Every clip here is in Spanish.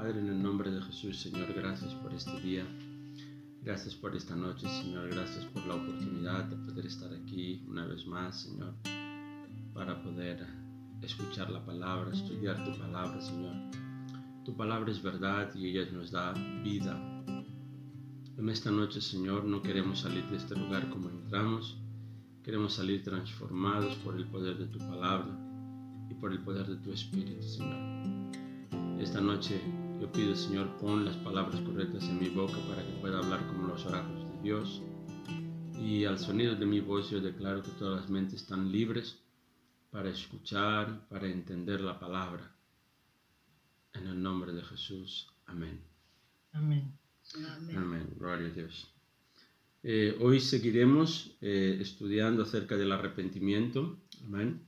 Padre, en el nombre de Jesús, Señor, gracias por este día. Gracias por esta noche, Señor. Gracias por la oportunidad de poder estar aquí una vez más, Señor, para poder escuchar la palabra, estudiar tu palabra, Señor. Tu palabra es verdad y ella nos da vida. En esta noche, Señor, no queremos salir de este lugar como entramos. Queremos salir transformados por el poder de tu palabra y por el poder de tu Espíritu, Señor. Esta noche yo pido, Señor, pon las palabras correctas en mi boca para que pueda hablar como los oráculos de Dios. Y al sonido de mi voz yo declaro que todas las mentes están libres para escuchar, para entender la palabra. En el nombre de Jesús. Amén. Amén. Amén. Amén. Gloria a Dios. Hoy seguiremos estudiando acerca del arrepentimiento. Amén.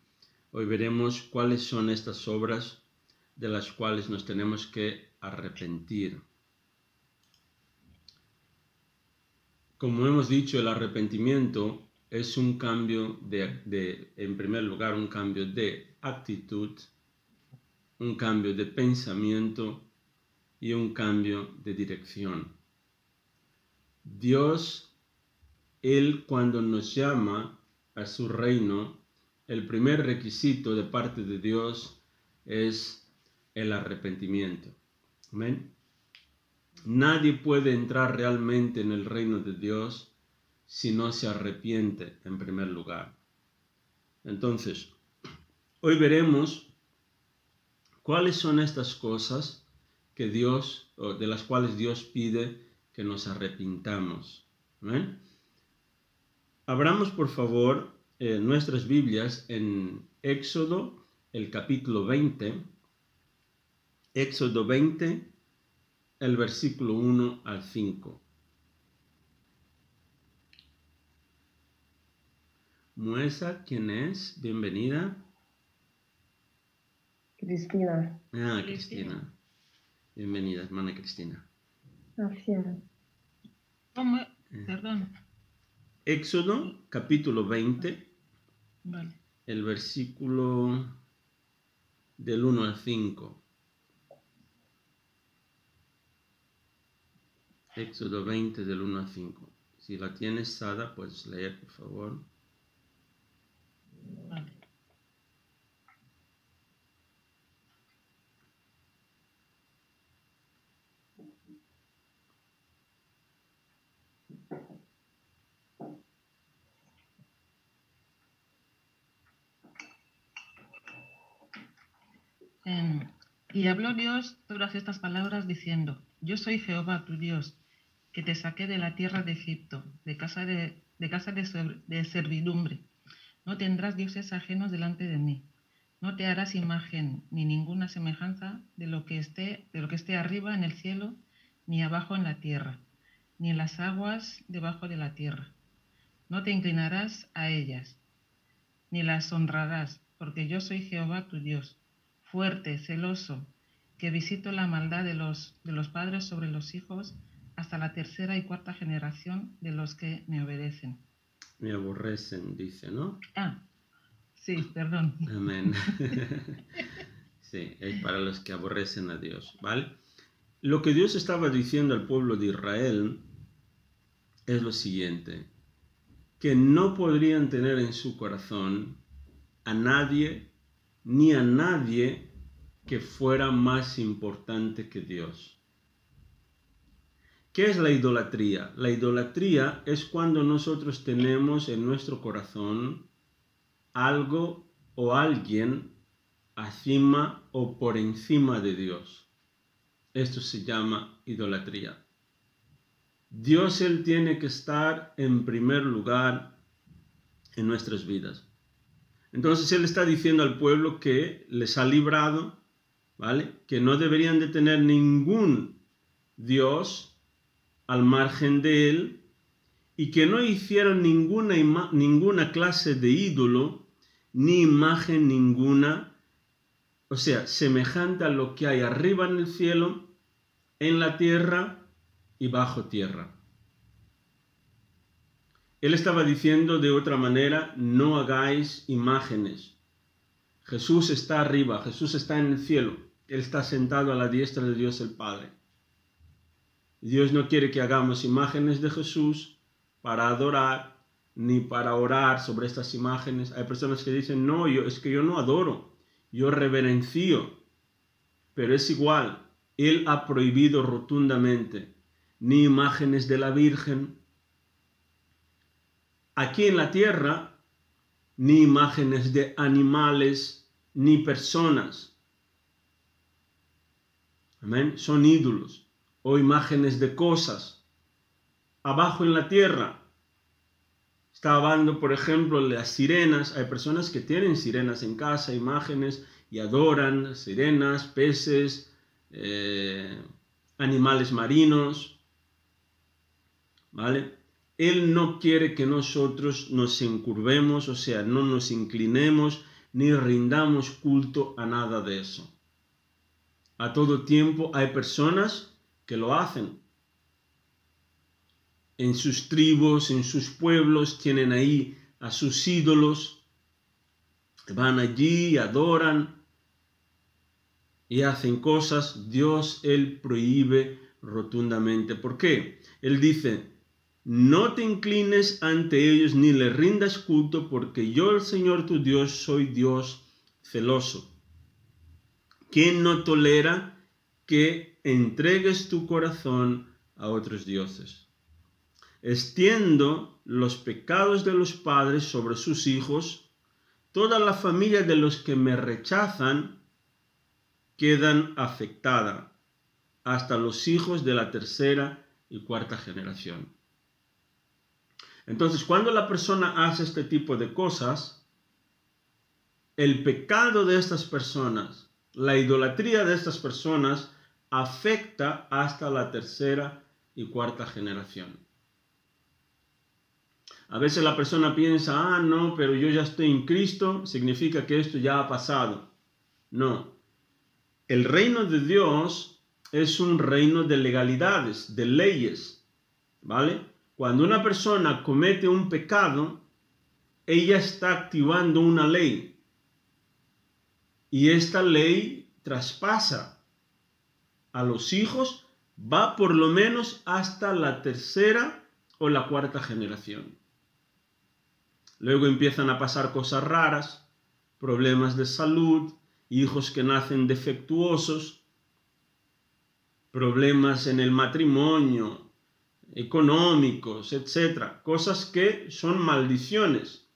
Hoy veremos cuáles son estas obras de las cuales nos tenemos que arrepentir. Como hemos dicho, el arrepentimiento es un cambio en primer lugar, un cambio de actitud, un cambio de pensamiento y un cambio de dirección. Dios, Él cuando nos llama a su reino, el primer requisito de parte de Dios es el arrepentimiento. Amén. Nadie puede entrar realmente en el reino de Dios si no se arrepiente en primer lugar. Entonces, hoy veremos cuáles son estas cosas que Dios, o de las cuales Dios pide que nos arrepintamos. Amén. Abramos por favor nuestras Biblias en Éxodo, el capítulo 20. Éxodo 20, el versículo 1 al 5. Muesa, ¿quién es? Bienvenida. Cristina. Cristina. Bienvenida, hermana Cristina. Gracias. ¿Cómo? Perdón. Éxodo, capítulo 20, Vale. el versículo del 1 al 5. Éxodo 20 del 1 al 5. Si la tienes, Sada, puedes leer, por favor. Vale. Y habló Dios todas estas palabras diciendo: Yo soy Jehová tu Dios, que te saqué de la tierra de Egipto, de casa de servidumbre. No tendrás dioses ajenos delante de mí. No te harás imagen ni ninguna semejanza de lo que esté arriba en el cielo, ni abajo en la tierra, ni en las aguas debajo de la tierra. No te inclinarás a ellas, ni las honrarás, porque yo soy Jehová tu Dios, fuerte, celoso, que visito la maldad de los padres sobre los hijos hasta la tercera y cuarta generación de los que me obedecen. Me aborrecen, dice, ¿no? Sí, perdón. Amén. Sí, es para los que aborrecen a Dios, ¿vale? Lo que Dios estaba diciendo al pueblo de Israel es lo siguiente: que no podrían tener en su corazón a nadie, ni a nadie que fuera más importante que Dios. ¿Qué es la idolatría? La idolatría es cuando nosotros tenemos en nuestro corazón algo o alguien encima o por encima de Dios. Esto se llama idolatría. Dios, Él tiene que estar en primer lugar en nuestras vidas. Entonces Él está diciendo al pueblo que les ha librado, ¿vale? Que no deberían de tener ningún Dios al margen de Él, y que no hicieron ninguna clase de ídolo, ni imagen ninguna, o sea, semejante a lo que hay arriba en el cielo, en la tierra y bajo tierra. Él estaba diciendo de otra manera: no hagáis imágenes. Jesús está arriba, Jesús está en el cielo. Él está sentado a la diestra de Dios el Padre. Dios no quiere que hagamos imágenes de Jesús para adorar, ni para orar sobre estas imágenes. Hay personas que dicen, no, es que yo no adoro, yo reverencio. Pero es igual, Él ha prohibido rotundamente ni imágenes de la Virgen aquí en la tierra, ni imágenes de animales, ni personas. Amén. Son ídolos o imágenes de cosas. Abajo en la tierra está hablando, por ejemplo, las sirenas. Hay personas que tienen sirenas en casa, imágenes, y adoran sirenas, peces, animales marinos. ¿Vale? Él no quiere que nosotros nos encurvemos, o sea, no nos inclinemos ni rindamos culto a nada de eso. A todo tiempo hay personas que lo hacen. En sus tribus, en sus pueblos, tienen ahí a sus ídolos. Van allí, adoran y hacen cosas. Dios, Él prohíbe rotundamente. ¿Por qué? Él dice, no te inclines ante ellos ni les rindas culto, porque yo, el Señor tu Dios, soy Dios celoso. ¿Quién no tolera que entregues tu corazón a otros dioses? Extiendo los pecados de los padres sobre sus hijos. Toda la familia de los que me rechazan quedan afectada, hasta los hijos de la tercera y cuarta generación. Entonces, cuando la persona hace este tipo de cosas, el pecado de estas personas, la idolatría de estas personas, afecta hasta la tercera y cuarta generación. A veces la persona piensa, no, pero yo ya estoy en Cristo, significa que esto ya ha pasado. No. El reino de Dios es un reino de legalidades, de leyes, ¿vale? Cuando una persona comete un pecado, ella está activando una ley. Y esta ley traspasa a los hijos, va por lo menos hasta la tercera o la cuarta generación. Luego empiezan a pasar cosas raras, problemas de salud, hijos que nacen defectuosos, problemas en el matrimonio, económicos, etc. Cosas que son maldiciones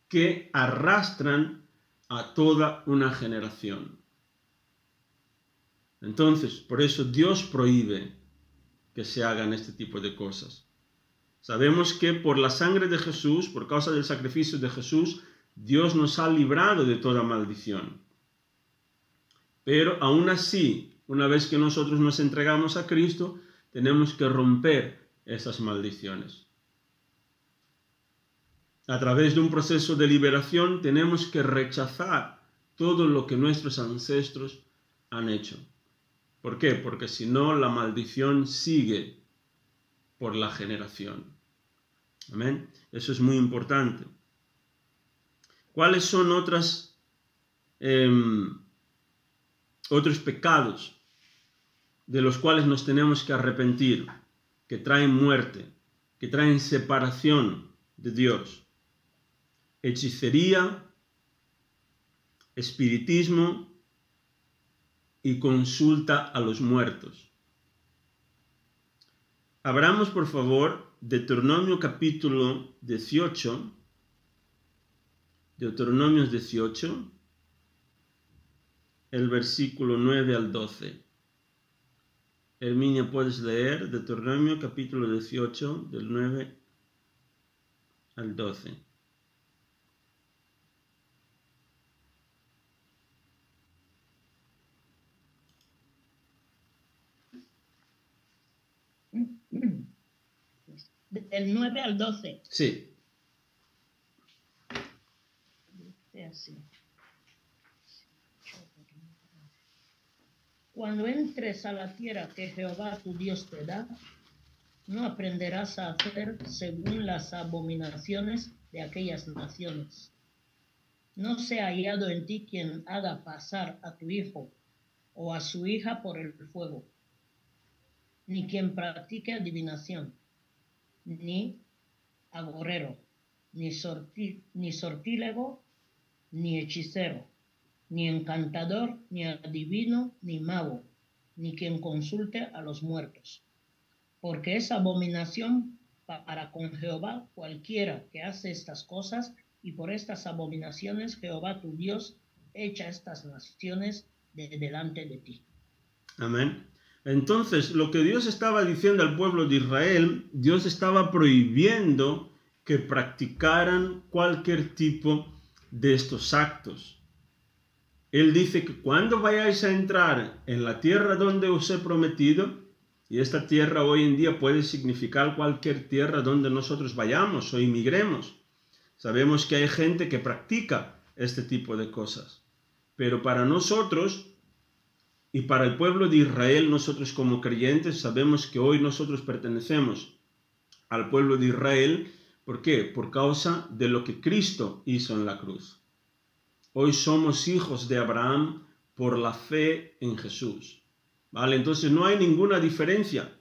que arrastran a toda una generación. Entonces, por eso Dios prohíbe que se hagan este tipo de cosas. Sabemos que por la sangre de Jesús, por causa del sacrificio de Jesús, Dios nos ha librado de toda maldición. Pero aún así, una vez que nosotros nos entregamos a Cristo, tenemos que romper esas maldiciones. A través de un proceso de liberación tenemos que rechazar todo lo que nuestros ancestros han hecho. ¿Por qué? Porque si no, la maldición sigue por la generación. Amén. Eso es muy importante. ¿Cuáles son otros pecados de los cuales nos tenemos que arrepentir, que traen muerte, que traen separación de Dios? Hechicería, espiritismo y consulta a los muertos. Abramos, por favor, Deuteronomio capítulo 18. Deuteronomio 18, el versículo 9 al 12. Herminia, ¿puedes leer Deuteronomio capítulo 18, del 9 al 12? Del 9 al 12. Sí. Dice así. Cuando entres a la tierra que Jehová tu Dios te da, no aprenderás a hacer según las abominaciones de aquellas naciones. No sea hallado en ti quien haga pasar a tu hijo o a su hija por el fuego, ni quien practique adivinación, ni agorero, ni sortílego, ni hechicero, ni encantador, ni adivino, ni mago, ni quien consulte a los muertos. Porque es abominación para con Jehová cualquiera que hace estas cosas, y por estas abominaciones Jehová tu Dios echa estas naciones de delante de ti. Amén. Entonces, lo que Dios estaba diciendo al pueblo de Israel, Dios estaba prohibiendo que practicaran cualquier tipo de estos actos. Él dice que cuando vayáis a entrar en la tierra donde os he prometido, y esta tierra hoy en día puede significar cualquier tierra donde nosotros vayamos o inmigremos. Sabemos que hay gente que practica este tipo de cosas. Pero para nosotros y para el pueblo de Israel, nosotros como creyentes sabemos que hoy nosotros pertenecemos al pueblo de Israel. ¿Por qué? Por causa de lo que Cristo hizo en la cruz. Hoy somos hijos de Abraham por la fe en Jesús. ¿Vale? Entonces no hay ninguna diferencia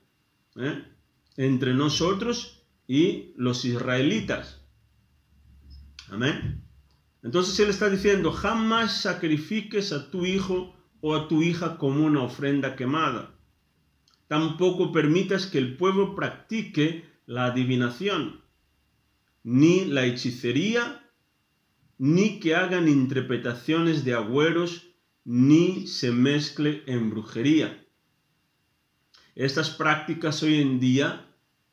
entre nosotros y los israelitas. Amén. Entonces él está diciendo, jamás sacrifiques a tu hijo o a tu hija como una ofrenda quemada. Tampoco permitas que el pueblo practique la adivinación, ni la hechicería, ni que hagan interpretaciones de agüeros, ni se mezcle en brujería. Estas prácticas hoy en día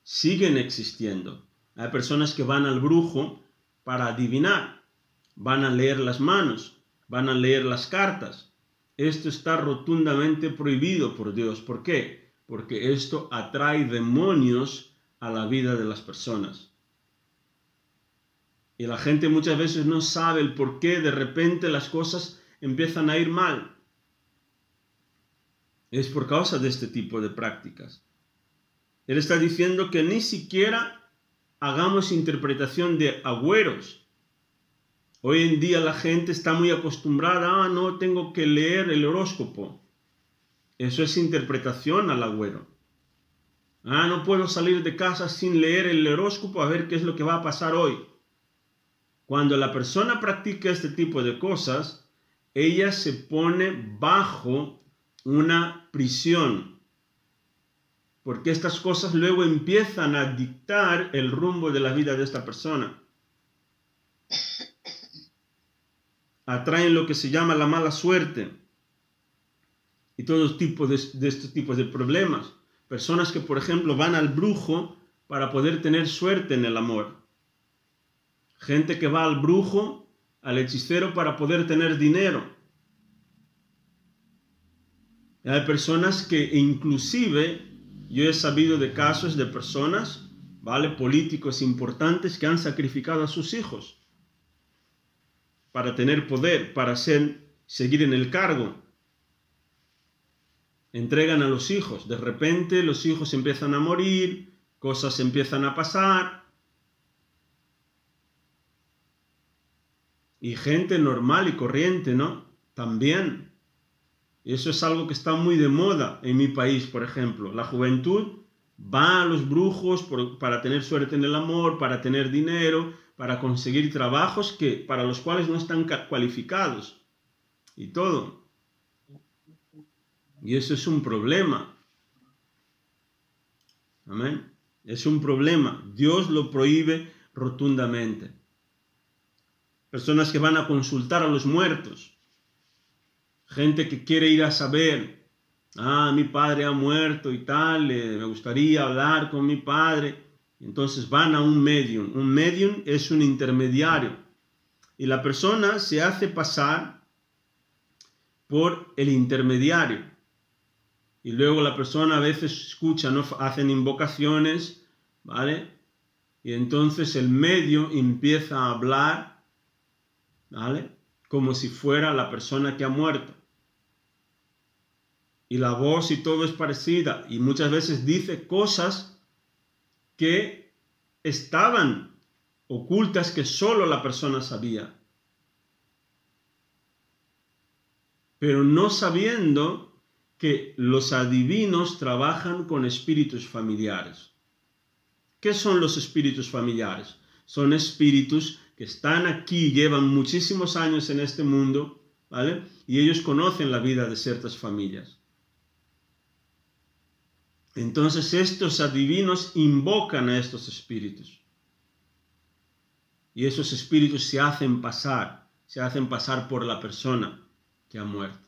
siguen existiendo. Hay personas que van al brujo para adivinar, van a leer las manos, van a leer las cartas. Esto está rotundamente prohibido por Dios. ¿Por qué? Porque esto atrae demonios a la vida de las personas. Y la gente muchas veces no sabe el por qué de repente las cosas empiezan a ir mal. Es por causa de este tipo de prácticas. Él está diciendo que ni siquiera hagamos interpretación de agüeros. Hoy en día la gente está muy acostumbrada, no tengo que leer el horóscopo. Eso es interpretación al agüero. No puedo salir de casa sin leer el horóscopo a ver qué es lo que va a pasar hoy. Cuando la persona practica este tipo de cosas, ella se pone bajo una prisión, porque estas cosas luego empiezan a dictar el rumbo de la vida de esta persona. Atraen lo que se llama la mala suerte y todo tipo de estos tipos de problemas. Personas que, por ejemplo, van al brujo para poder tener suerte en el amor. Gente que va al brujo, al hechicero, para poder tener dinero. Hay personas que inclusive, yo he sabido de casos de personas, ¿vale? Políticos importantes que han sacrificado a sus hijos para tener poder, para seguir en el cargo. Entregan a los hijos. De repente los hijos empiezan a morir, cosas empiezan a pasar. Y gente normal y corriente, ¿no? También. Eso es algo que está muy de moda en mi país, por ejemplo. La juventud va a los brujos para tener suerte en el amor, para tener dinero, para conseguir trabajos para los cuales no están cualificados. Y todo. Y eso es un problema. Amén. Es un problema. Dios lo prohíbe rotundamente. Personas que van a consultar a los muertos. Gente que quiere ir a saber, mi padre ha muerto y tal, me gustaría hablar con mi padre. Entonces van a un medium. Un medium es un intermediario. Y la persona se hace pasar por el intermediario. Y luego la persona a veces escucha, ¿no? Hacen invocaciones, ¿vale? Y entonces el medium empieza a hablar, ¿vale? Como si fuera la persona que ha muerto. Y la voz y todo es parecida. Y muchas veces dice cosas que estaban ocultas que solo la persona sabía. Pero no sabiendo que los adivinos trabajan con espíritus familiares. ¿Qué son los espíritus familiares? Son espíritus que están aquí, llevan muchísimos años en este mundo, ¿vale? Y ellos conocen la vida de ciertas familias. Entonces estos adivinos invocan a estos espíritus. Y esos espíritus se hacen pasar por la persona que ha muerto.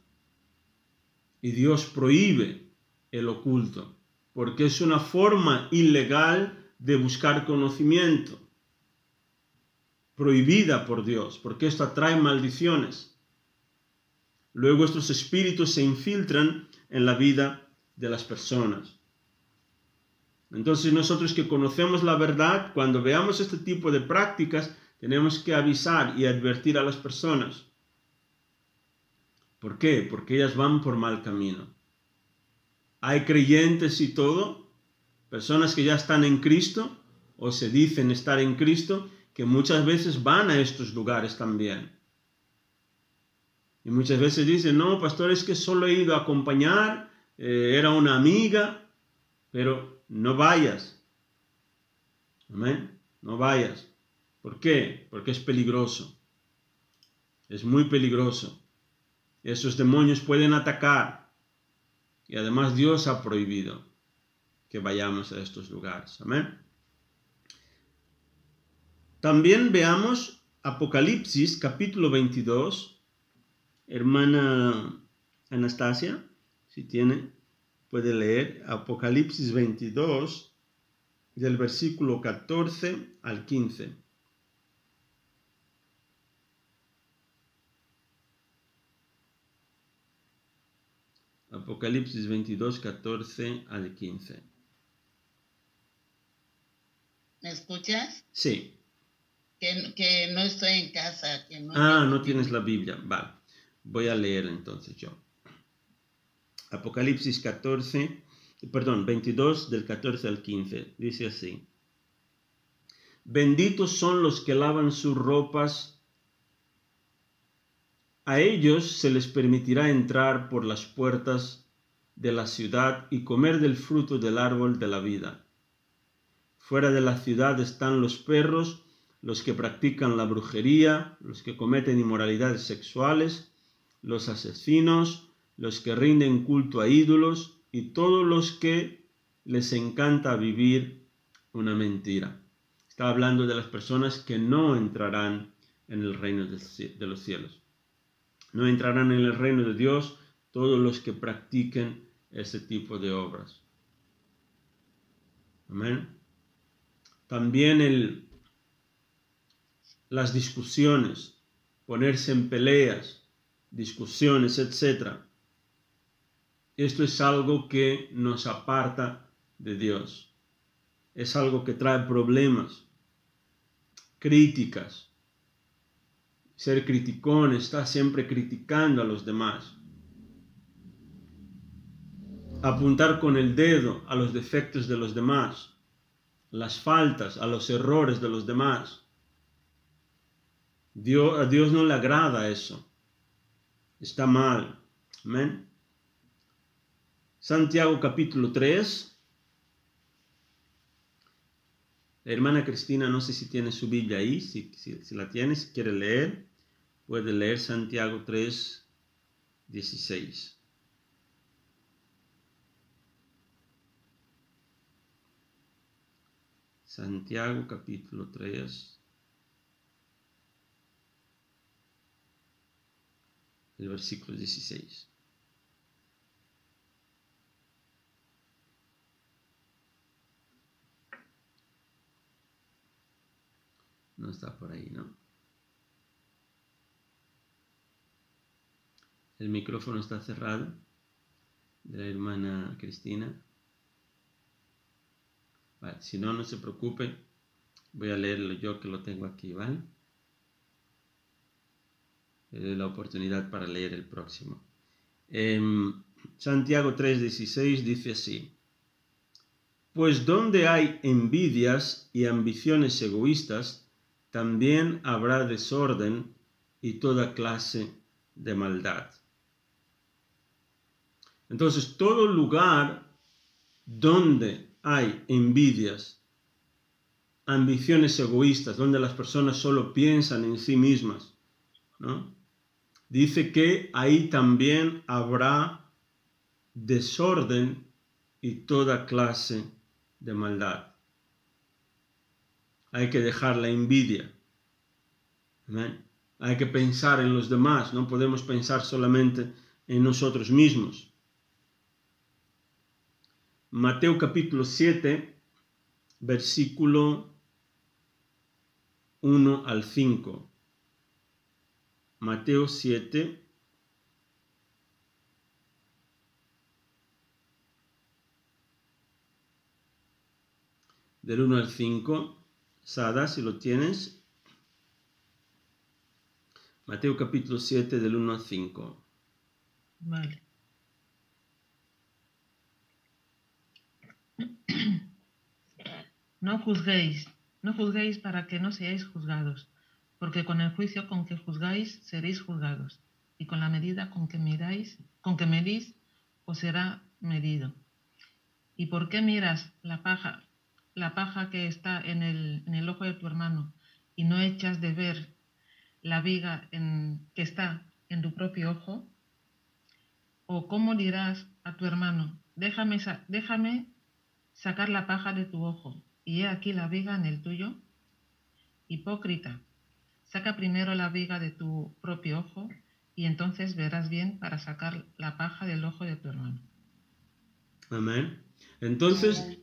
Y Dios prohíbe el oculto, porque es una forma ilegal de buscar conocimiento, prohibida por Dios, porque esto atrae maldiciones. Luego estos espíritus se infiltran en la vida de las personas. Entonces nosotros que conocemos la verdad, cuando veamos este tipo de prácticas, tenemos que avisar y advertir a las personas. ¿Por qué? Porque ellas van por mal camino. Hay creyentes y todo, personas que ya están en Cristo, o se dicen estar en Cristo, que muchas veces van a estos lugares también. Y muchas veces dicen, no, pastor, es que solo he ido a acompañar, era una amiga, pero no vayas. Amén. No vayas. ¿Por qué? Porque es peligroso. Es muy peligroso. Esos demonios pueden atacar. Y además Dios ha prohibido que vayamos a estos lugares. Amén. También veamos Apocalipsis capítulo 22. Hermana Anastasia, si tiene, puede leer Apocalipsis 22 del versículo 14 al 15. Apocalipsis 22, 14 al 15. ¿Me escuchas? Sí. Que no estoy en casa. Que no tienes la Biblia. Vale. Voy a leer entonces yo. Apocalipsis 22 del 14 al 15. Dice así. Benditos son los que lavan sus ropas. A ellos se les permitirá entrar por las puertas de la ciudad y comer del fruto del árbol de la vida. Fuera de la ciudad están los perros, los que practican la brujería, los que cometen inmoralidades sexuales, los asesinos, los que rinden culto a ídolos y todos los que les encanta vivir una mentira. Está hablando de las personas que no entrarán en el reino de los cielos. No entrarán en el reino de Dios todos los que practiquen ese tipo de obras. Amén. También las discusiones, ponerse en peleas, discusiones, etc. Esto es algo que nos aparta de Dios. Es algo que trae problemas, críticas. Ser criticón, está siempre criticando a los demás. Apuntar con el dedo a los defectos de los demás, las faltas, a los errores de los demás. A Dios no le agrada eso. Está mal. Amén. Santiago capítulo 3. La hermana Cristina, no sé si tiene su Biblia ahí, si la tiene, si quiere leer. Puede leer Santiago 3, 16. Santiago capítulo 3, el versículo 16. No está por ahí, ¿no? El micrófono está cerrado de la hermana Cristina. Vale, si no, no se preocupe. Voy a leerlo yo que lo tengo aquí, ¿vale? Le doy la oportunidad para leer el próximo. Santiago 3:16 dice así. Pues donde hay envidias y ambiciones egoístas, también habrá desorden y toda clase de maldad. Entonces, todo lugar donde hay envidias, ambiciones egoístas, donde las personas solo piensan en sí mismas, ¿no? Dice que ahí también habrá desorden y toda clase de maldad. Hay que dejar la envidia. ¿Amén? Hay que pensar en los demás, no podemos pensar solamente en nosotros mismos. Mateo capítulo 7, versículo 1 al 5. Mateo 7, del 1 al 5. Sada, si lo tienes. Mateo capítulo 7, del 1 al 5. Vale. No juzguéis para que no seáis juzgados, porque con el juicio con que juzgáis seréis juzgados, y con la medida con que medís, os será medido. ¿Y por qué miras la paja que está en el ojo de tu hermano, y no echas de ver la viga que está en tu propio ojo? ¿O cómo dirás a tu hermano, déjame sacar la paja de tu ojo, y he aquí la viga en el tuyo? Hipócrita, saca primero la viga de tu propio ojo, y entonces verás bien para sacar la paja del ojo de tu hermano. Amén. Entonces,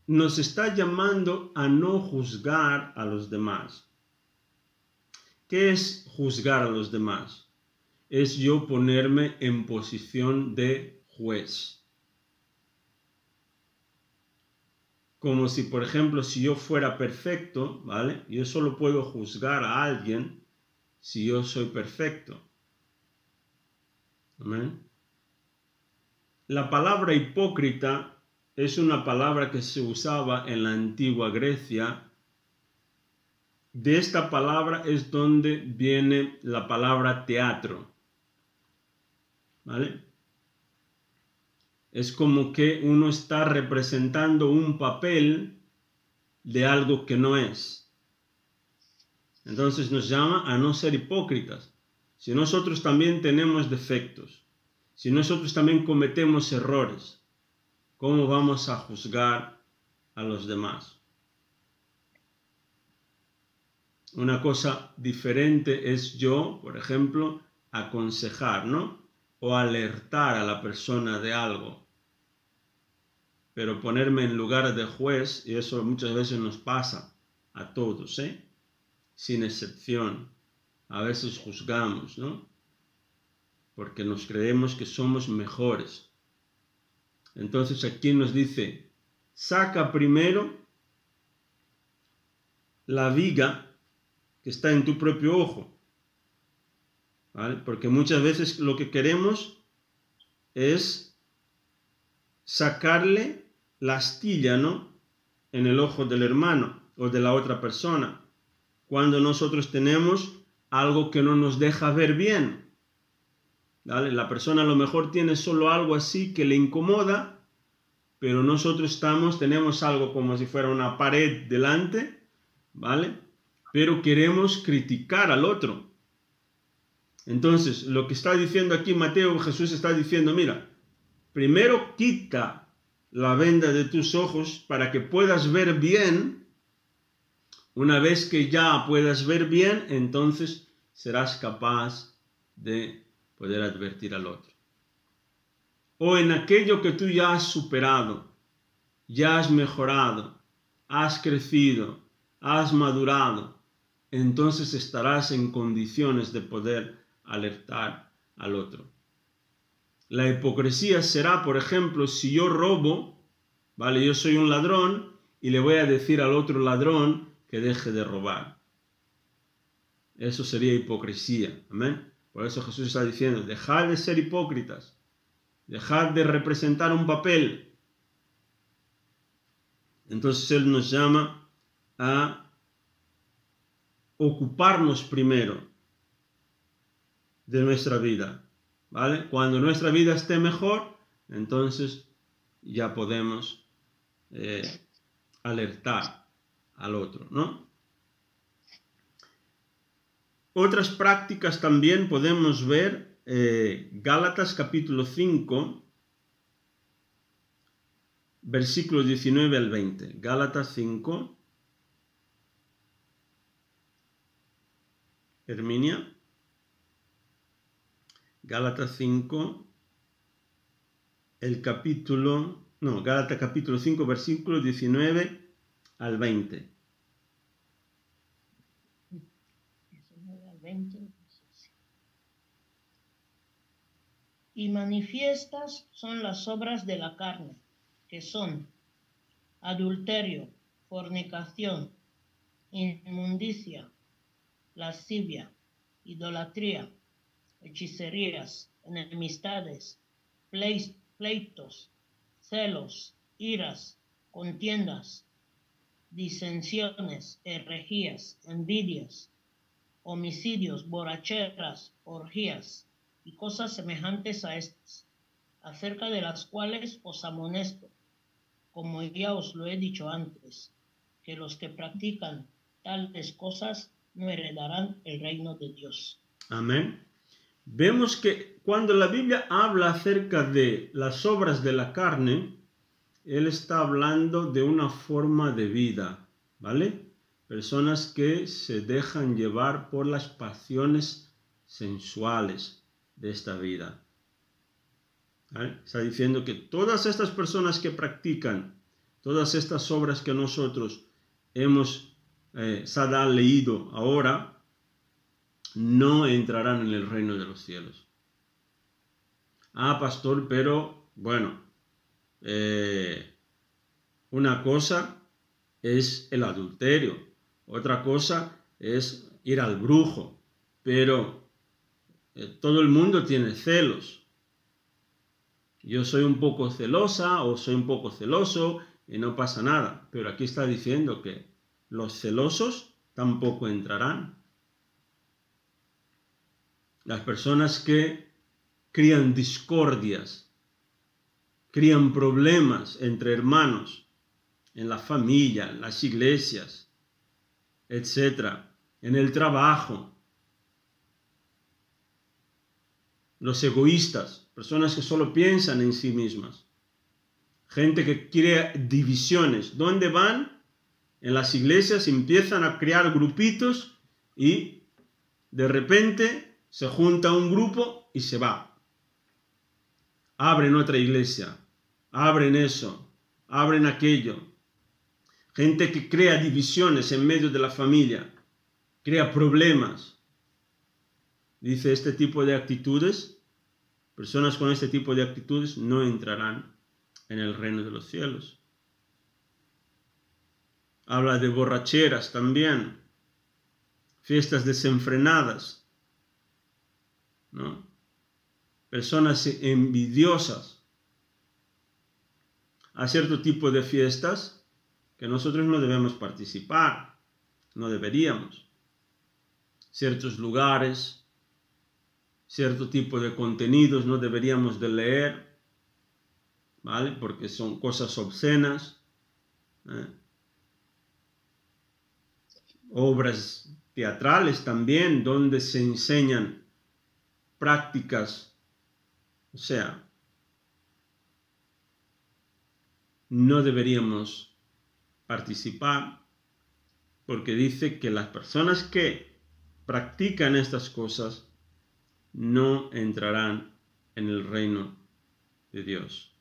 nos está llamando a no juzgar a los demás. ¿Qué es juzgar a los demás? Es yo ponerme en posición de juez. Como si, por ejemplo, si yo fuera perfecto, ¿vale? Yo solo puedo juzgar a alguien si yo soy perfecto. ¿Amén? La palabra hipócrita es una palabra que se usaba en la antigua Grecia. De esta palabra es donde viene la palabra teatro. ¿Vale? Es como que uno está representando un papel de algo que no es. Entonces nos llama a no ser hipócritas. Si nosotros también tenemos defectos, si nosotros también cometemos errores, ¿cómo vamos a juzgar a los demás? Una cosa diferente es yo, por ejemplo, aconsejar, ¿no? O alertar a la persona de algo. Pero ponerme en lugar de juez, y eso muchas veces nos pasa a todos, ¿eh? Sin excepción. A veces juzgamos, ¿no? Porque nos creemos que somos mejores. Entonces aquí nos dice, saca primero la viga que está en tu propio ojo, ¿vale? Porque muchas veces lo que queremos es sacarle la astilla, ¿no? En el ojo del hermano o de la otra persona, cuando nosotros tenemos algo que no nos deja ver bien, ¿vale? La persona a lo mejor tiene solo algo así que le incomoda, pero nosotros tenemos algo como si fuera una pared delante, ¿vale? Pero queremos criticar al otro. Entonces, lo que está diciendo aquí Mateo, Jesús está diciendo, mira, primero quita la venda de tus ojos para que puedas ver bien. Una vez que ya puedas ver bien, entonces serás capaz de poder advertir al otro. O en aquello que tú ya has superado, ya has mejorado, has crecido, has madurado, entonces estarás en condiciones de poder alertar al otro. La hipocresía será, por ejemplo, si yo robo, ¿vale? Yo soy un ladrón y le voy a decir al otro ladrón que deje de robar. Eso sería hipocresía. ¿Amén? Por eso Jesús está diciendo, dejad de ser hipócritas, dejad de representar un papel. Entonces Él nos llama a ocuparnos primero de nuestra vida, ¿vale? Cuando nuestra vida esté mejor, entonces ya podemos alertar al otro, ¿no? Otras prácticas también podemos ver, Gálatas capítulo 5, versículos 19 al 20. Gálatas 5. Herminia. Gálatas 5. Gálatas capítulo 5, versículos 19 al 20. 19 al 20. Y manifiestas son las obras de la carne, que son adulterio, fornicación, inmundicia, lascivia, idolatría, hechicerías, enemistades, pleitos, celos, iras, contiendas, disensiones, herejías, envidias, homicidios, borracheras, orgías y cosas semejantes a estas, acerca de las cuales os amonesto, como ya os lo he dicho antes, que los que practican tales cosas no heredarán el reino de Dios. Amén. Vemos que cuando la Biblia habla acerca de las obras de la carne, Él está hablando de una forma de vida, ¿vale? Personas que se dejan llevar por las pasiones sensuales de esta vida. ¿Vale? Está diciendo que todas estas personas que practican todas estas obras que nosotros hemos leído ahora, no entrarán en el reino de los cielos. Ah, pastor, pero bueno, una cosa es el adulterio, otra cosa es ir al brujo, pero todo el mundo tiene celos. Yo soy un poco celosa o soy un poco celoso y no pasa nada, pero aquí está diciendo que los celosos tampoco entrarán. Las personas que crían discordias, crían problemas entre hermanos, en la familia, en las iglesias, etc., en el trabajo. Los egoístas, personas que solo piensan en sí mismas. Gente que crea divisiones. ¿Dónde van? En las iglesias empiezan a crear grupitos y de repente se junta un grupo y se va. Abren otra iglesia, abren eso, abren aquello. Gente que crea divisiones en medio de la familia, crea problemas. Dice, este tipo de actitudes, personas con este tipo de actitudes no entrarán en el reino de los cielos. Habla de borracheras también, fiestas desenfrenadas, ¿no? Personas envidiosas. Hay cierto tipo de fiestas que nosotros no debemos participar, no deberíamos. Ciertos lugares, cierto tipo de contenidos no deberíamos de leer, ¿vale? Porque son cosas obscenas, obras teatrales también, donde se enseñan prácticas, o sea, no deberíamos participar, porque dice que las personas que practican estas cosas no entrarán en el reino de Dios.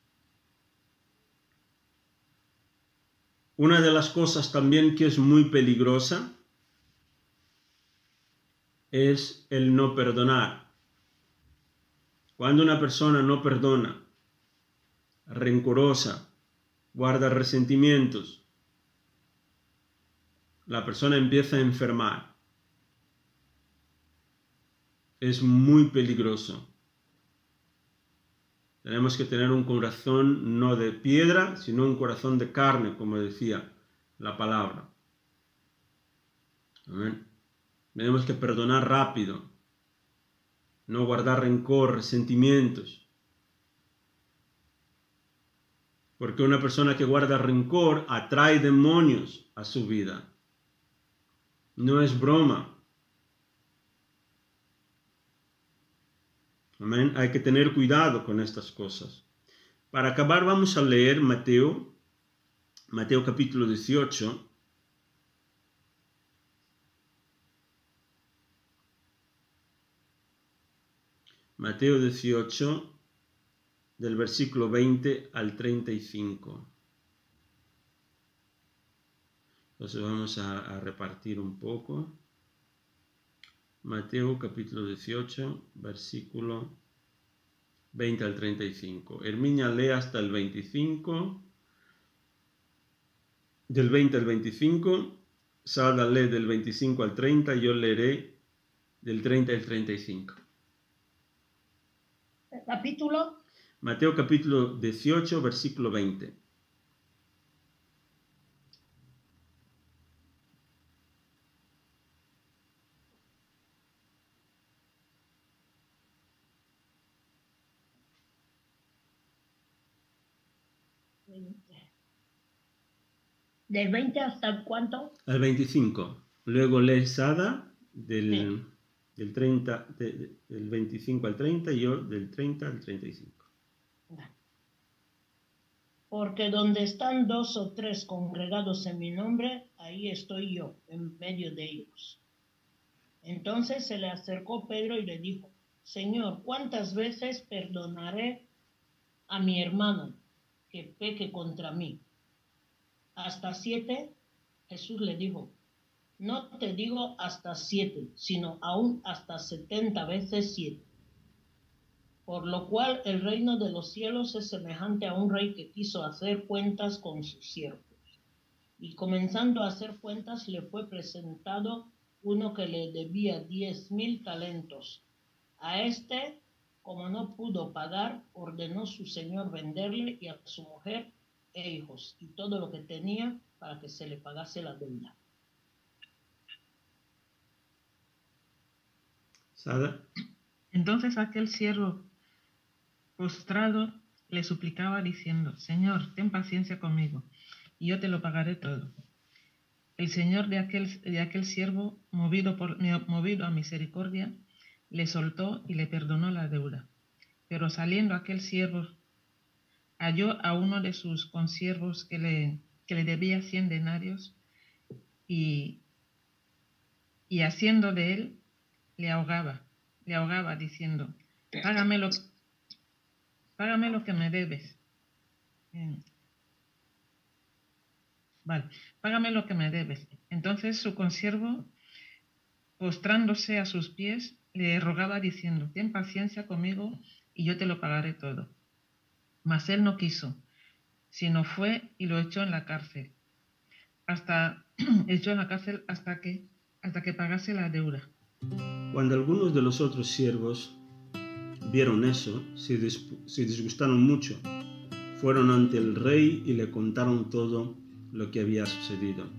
Una de las cosas también que es muy peligrosa es el no perdonar. Cuando una persona no perdona, rencorosa, guarda resentimientos, la persona empieza a enfermar. Es muy peligroso. Tenemos que tener un corazón no de piedra, sino un corazón de carne, como decía la palabra. Amén. Tenemos que perdonar rápido, no guardar rencor, resentimientos. Porque una persona que guarda rencor atrae demonios a su vida. No es broma. Amén. Hay que tener cuidado con estas cosas. Para acabar vamos a leer Mateo capítulo 18. Mateo 18, del versículo 20 al 35. Entonces vamos a repartir un poco. Mateo capítulo 18, versículo 20 al 35. Herminia lee hasta el 25, del 20 al 25. Sada lee del 25 al 30 y yo leeré del 30 al 35. Capítulo. Mateo capítulo 18, versículo 20. ¿Del 20 hasta el cuánto? Al 25. Luego lee Sada Sí. del 30, del 25 al 30 y yo del 30 al 35. Porque donde están 2 o 3 congregados en mi nombre, ahí estoy yo, en medio de ellos. Entonces se le acercó Pedro y le dijo, Señor, ¿cuántas veces perdonaré a mi hermano que peque contra mí? ¿Hasta 7? Jesús le dijo, no te digo hasta 7, sino aún hasta 70 veces 7. Por lo cual el reino de los cielos es semejante a un rey que quiso hacer cuentas con sus siervos. Y comenzando a hacer cuentas le fue presentado uno que le debía 10,000 talentos. A este, como no pudo pagar, ordenó su señor venderle y a su mujer e hijos y todo lo que tenía para que se le pagase la deuda. Sada. Entonces aquel siervo postrado le suplicaba diciendo, Señor, ten paciencia conmigo, y yo te lo pagaré todo. El señor de aquel siervo, movido a misericordia, le soltó y le perdonó la deuda. Pero saliendo aquel siervo, halló a uno de sus consiervos que le debía 100 denarios y haciendo de él, le ahogaba diciendo, págame lo que me debes. Vale, págame lo que me debes. Entonces su consiervo, postrándose a sus pies, le rogaba diciendo, ten paciencia conmigo y yo te lo pagaré todo. Mas él no quiso, sino fue y lo echó en la cárcel. Hasta que pagase la deuda. Cuando algunos de los otros siervos vieron eso, se disgustaron mucho. Fueron ante el rey y le contaron todo lo que había sucedido.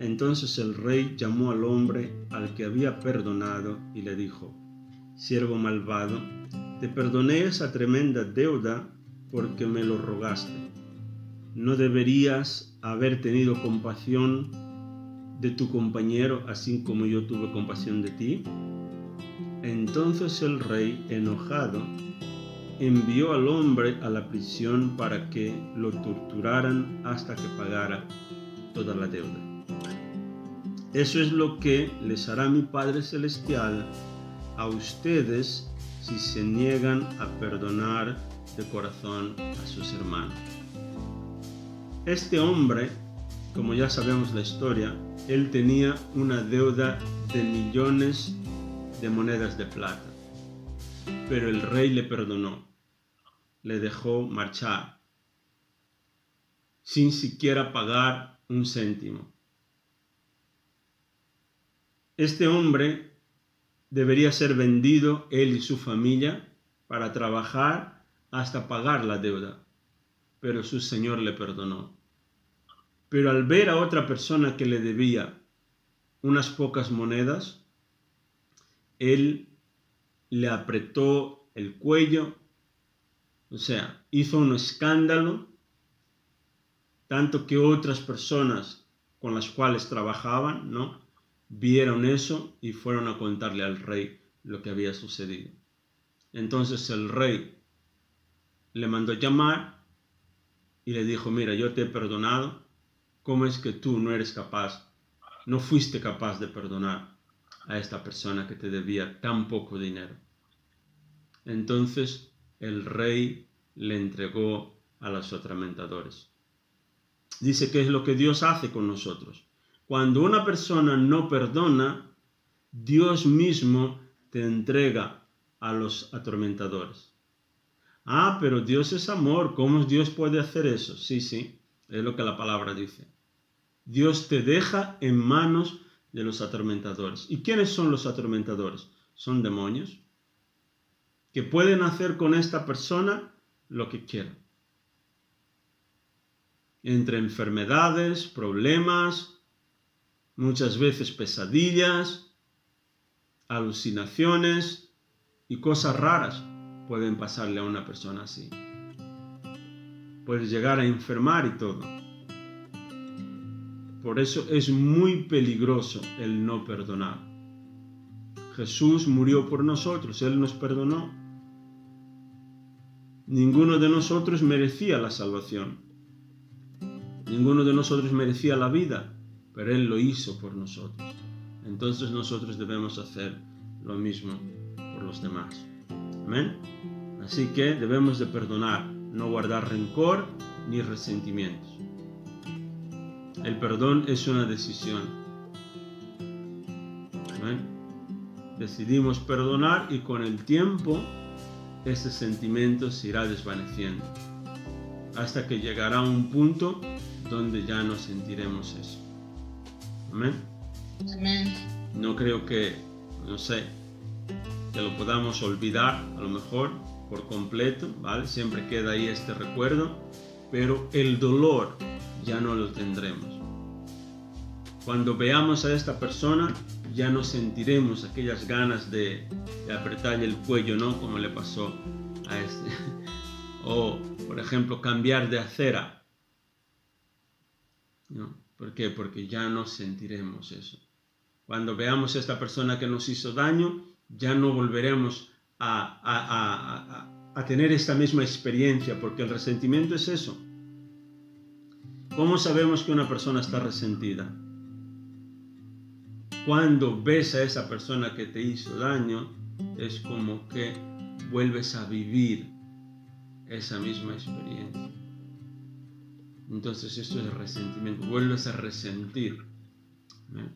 Entonces el rey llamó al hombre al que había perdonado y le dijo, siervo malvado, te perdoné esa tremenda deuda porque me lo rogaste. ¿No deberías haber tenido compasión de tu compañero así como yo tuve compasión de ti? Entonces el rey, enojado, envió al hombre a la prisión para que lo torturaran hasta que pagara toda la deuda. Eso es lo que les hará mi Padre Celestial a ustedes si se niegan a perdonar de corazón a sus hermanos. Este hombre, como ya sabemos la historia, él tenía una deuda de millones de monedas de plata, pero el rey le perdonó, le dejó marchar, sin siquiera pagar un céntimo. Este hombre debería ser vendido, él y su familia, para trabajar hasta pagar la deuda, pero su señor le perdonó. Pero al ver a otra persona que le debía unas pocas monedas, él le apretó el cuello, o sea, hizo un escándalo tanto que otras personas con las cuales trabajaban, ¿no?, vieron eso y fueron a contarle al rey lo que había sucedido. Entonces el rey le mandó llamar y le dijo: mira, yo te he perdonado, ¿cómo es que tú no fuiste capaz de perdonar a esta persona que te debía tan poco dinero? Entonces el rey le entregó a los atormentadores. Dice que es lo que Dios hace con nosotros. Cuando una persona no perdona, Dios mismo te entrega a los atormentadores. Ah, pero Dios es amor, ¿cómo Dios puede hacer eso? Sí, es lo que la palabra dice. Dios te deja en manos de los atormentadores. ¿Y quiénes son los atormentadores? Son demonios que pueden hacer con esta persona lo que quieran. Entre enfermedades, problemas, muchas veces pesadillas, alucinaciones y cosas raras pueden pasarle a una persona así. Puedes llegar a enfermar y todo. Por eso es muy peligroso el no perdonar. Jesús murió por nosotros, Él nos perdonó. Ninguno de nosotros merecía la salvación. Ninguno de nosotros merecía la vida, pero Él lo hizo por nosotros. Entonces nosotros debemos hacer lo mismo por los demás. Amén. Así que debemos de perdonar, no guardar rencor ni resentimientos. El perdón es una decisión. Amén. Decidimos perdonar y con el tiempo ese sentimiento se irá desvaneciendo hasta que llegará un punto donde ya no sentiremos eso. Amén. Amén. No creo que lo podamos olvidar a lo mejor por completo, ¿vale? Siempre queda ahí este recuerdo, pero el dolor ya no lo tendremos. Cuando veamos a esta persona, ya no sentiremos aquellas ganas de apretarle el cuello, ¿no?, como le pasó a este. O, por ejemplo, cambiar de acera, ¿no? ¿Por qué? Porque ya no sentiremos eso. Cuando veamos a esta persona que nos hizo daño, ya no volveremos a tener esta misma experiencia, porque el resentimiento es eso. ¿Cómo sabemos que una persona está resentida? Cuando ves a esa persona que te hizo daño, es como que vuelves a vivir esa misma experiencia. Entonces esto es resentimiento, vuelves a resentir. ¿Ven?